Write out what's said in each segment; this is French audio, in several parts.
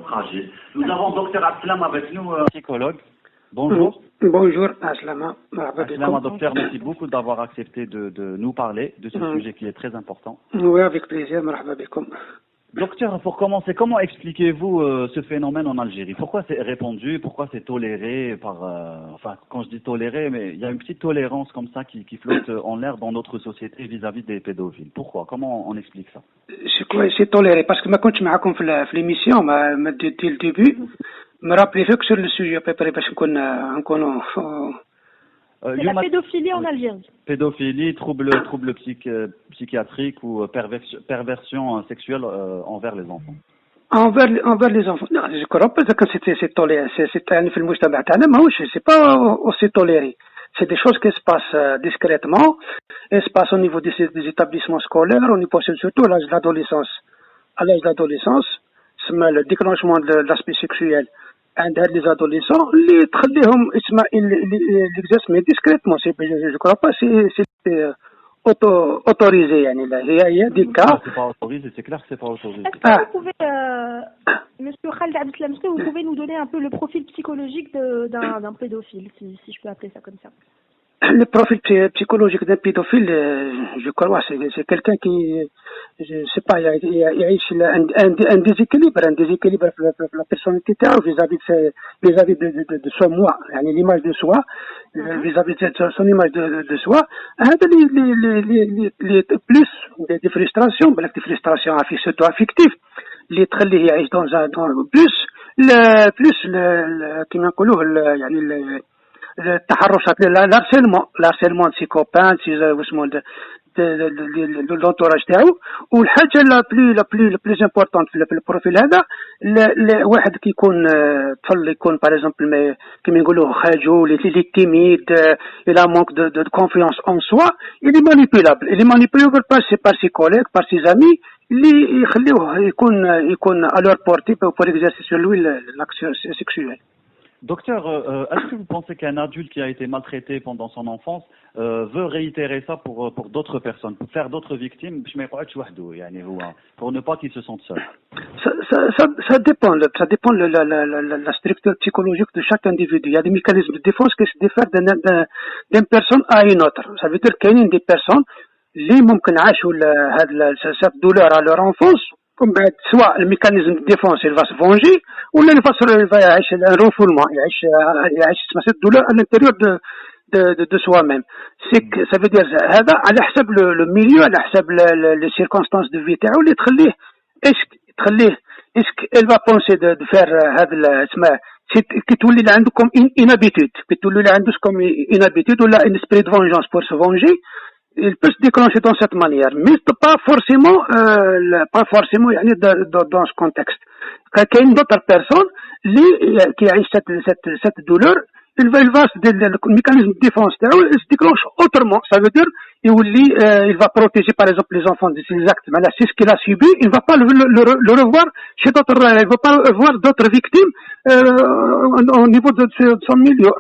fragile. Nous avons docteur Aslam avec nous, psychologue. Bonjour. Bonjour, Aslama. Aslama, docteur, merci beaucoup d'avoir accepté de nous parler de ce sujet qui est très important. Oui, avec plaisir. Marhaba bikoum. Docteur, pour commencer, comment expliquez-vous ce phénomène en Algérie? Pourquoi c'est répandu? Pourquoi c'est toléré par... enfin, quand je dis toléré, mais il y a une petite tolérance comme ça qui flotte en l'air dans notre société vis-à-vis des pédophiles. Pourquoi? Comment on explique ça? C'est quoi? C'est toléré parce que ma كنتش معكم في l'émission, dès le début, me rappelez-vous que sur le sujet à peu près parce qu'on c'est la pédophilie en Algérie. Pédophilie, trouble psychiatrique ou perversion sexuelle envers les enfants. Envers les enfants. Non, je crois pas que c'est toléré. C'est un film مجتمع تاعنا ماهوش c'est pas aussi toléré. C'est des choses qui se passent discrètement, et se passent au niveau des établissements scolaires, au niveau surtout à l'âge de l'adolescence. À l'âge de l'adolescence, c'est le déclenchement de l'aspect sexuel. عند هاد les adolescents اللي تخليهم l'exerce mais discrètement. Je crois pas c'est autorisé يعني là. Il y a des cas. C'est pas autorisé, c'est clair que c'est pas autorisé. Est-ce que vous pouvez, Monsieur Khaled Abdeslam, est-ce que vous pouvez nous donner un peu le profil psychologique d'un pédophile, si je peux appeler ça comme ça? Le profil psychologique d'un pédophile, je crois, c'est quelqu'un qui, je sais pas, il y a un déséquilibre la personnalité vis-à-vis de soi, moi, l'image de soi, vis-à-vis de son image de soi, les plus des frustrations, des frustrations surtout-affectives, les traits يعيش dans كما نقولوا يعني التحرشات الهارسيلمون de ses copains de l'entourage تاعو والحاجه la plus importante في البروفيل هذا واحد كيكون طفل يكون باغ اكزومبل كما يقولوا خجول لي تيميد الى مانك de confiance en soi il est manipulable par ses collègues par ses amis اللي يخليوه يكون à leur portée pour exercer sur lui l'action sexuelle. Docteur, est-ce que vous pensez qu'un adulte qui a été maltraité pendant son enfance veut réitérer ça pour d'autres personnes, pour faire d'autres victimes, pour ne pas qu'ils se sentent seuls? Ça dépend la structure psychologique de chaque individu. Il y a des mécanismes de défense qui se diffèrent d'une personne à une autre. Ça veut dire qu'il y a des personnes qui ممكن عاشوا cette douleur à leur enfance. Comme soit le mécanisme de défense il va se venger ou il va يعيش un refoulement يعيش cette douleur à l'intérieur de soi-même. C'est que ça veut dire هذا على حسب le milieu على حسب les circonstances de vie تاعو اللي تخليه est-ce qu'elle va penser de faire هذا اسمه كتولي عنده comme une habitude كتولي عنده comme une habitude ولا un esprit de vengeance pour se venger. Il peut se déclencher dans cette manière, mais pas forcément dans ce contexte. Quand il y a une autre personne qui a cette douleur, le mécanisme de défense se déclenche autrement. Ça veut dire il va protéger par exemple les enfants de ces actes. Mais là, c'est ce qu'il a subi, il ne va pas le revoir chez d'autres, il ne va pas voir d'autres victimes au niveau de son milieu.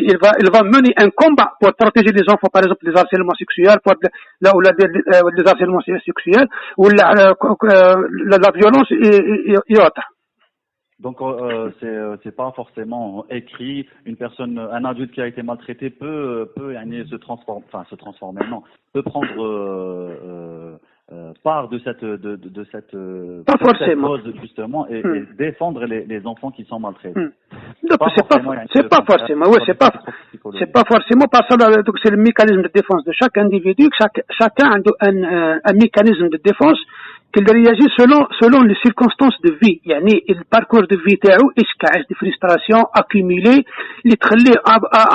Il va mener un combat pour protéger les enfants, par exemple des harcèlements sexuels, des harcèlements sexuels ou la violence et autres. Donc c'est pas forcément écrit. Un adulte qui a été maltraité peut se transformer, non, peut prendre part de cette cause justement et défendre les enfants qui sont maltraités. C'est pas forcément, oui, c'est pas forcément parce que donc c'est le mécanisme de défense de chaque individu. Chacun a un mécanisme de défense qu'il réagit selon les circonstances de vie. يعني الباركور de vie تاعو إشكاع des frustrations accumulées اللي تخليه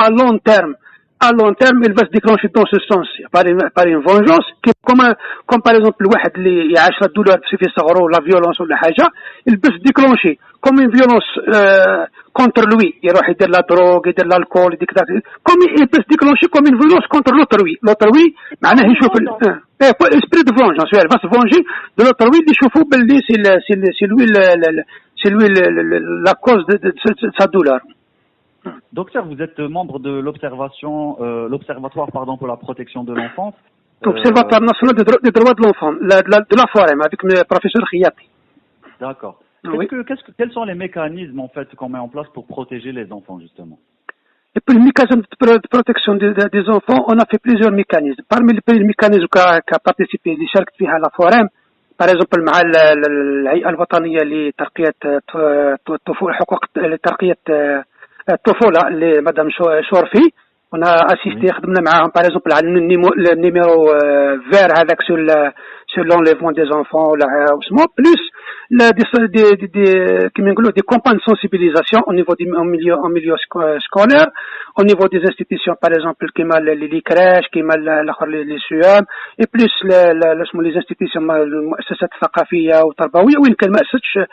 à long terme. À long terme, il va se déclencher dans ce sens par une vengeance comme par exemple واحد اللي يعيش la douleur في صغره la violence ولا حاجة il peut se déclencher comme une violence contre lui يروح يدير la drogue يدير l'alcool comme il peut se déclencher comme une violence contre l'autrui معناه يشوف esprit de vengeance il va se venger de l'autrui اللي يشوفوا باللي c'est lui la cause de sa douleur. Docteur, vous êtes membre de l'Observatoire pour la protection de l'enfance. Observatoire national des droits de l'enfant, de la forêt, avec le professeur Khiyati. D'accord. Oui. Quels sont les mécanismes en fait qu'on met en place pour protéger les enfants justement? Et pour le mécanisme de protection des enfants, on a fait plusieurs mécanismes. Parmi les mécanismes qu'a participé, اللي شاركت فيها la FOREM, par exemple مع الهيئة الوطنية لترقية الطفولة حقوق ترقية الطفولة اللي مدام شورفي. On a assisté, خدمنا معاهم par exemple على النيميرو vert هذاك sur l'enlèvement des enfants ولا plus des campagnes de sensibilisation au niveau en milieu scolaire, au niveau des institutions par exemple كيما les crèches كيما les SUAM et plus les institutions المؤسسات الثقافية والتربوية وين كان مؤسسة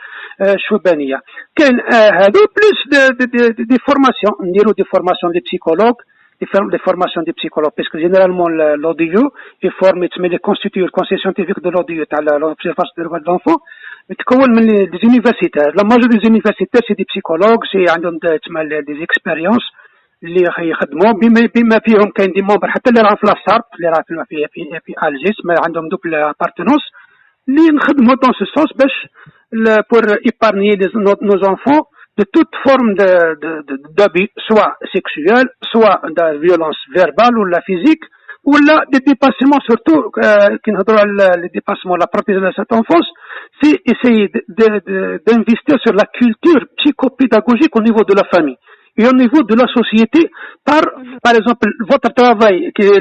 شبانية كاين هذو plus des formations نديرو des formations des psychologues des formations des psychologues parce que généralement l'audio est formé mais les constitue le conseil scientifique de l'audio تاع l'observation des droits de l'enfant تكون من les universitaires. La majorité des universitaires c'est des psychologues, c'est عندهم des expériences اللي يخدموا بما فيهم كاين دي ممبر حتى اللي راه في لاسارب اللي راه في الجيس ما عندهم دوبل ابارتونونس اللي نخدموا dans ce sens باش pour épargner nos enfants de toute forme d'abus, soit sexuel, soit de violence verbale ou la physique, ou là des dépassements, surtout qui nous donne les dépassements, la protection de cette enfance, c'est essayer d'investir sur la culture psychopédagogique au niveau de la famille et au niveau de la société. Par exemple, votre travail, qui est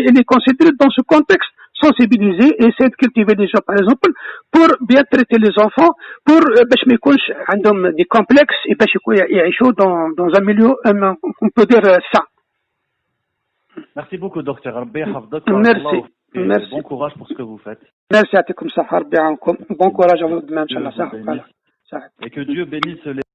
il est considéré dans ce contexte sensibiliser et essayer de cultiver des gens par exemple pour bien traiter les enfants pour باش ما يكونش عندهم des complexes et باش يعيشوا dans un milieu on peut dire sain. Merci beaucoup docteur. ربي يحفظك. Merci. Bon courage pour ce que vous faites. Merci يعطيكم الصحة ربي يعاونكم. Bon courage à vous demain إن شاء الله. Et que Dieu bénisse les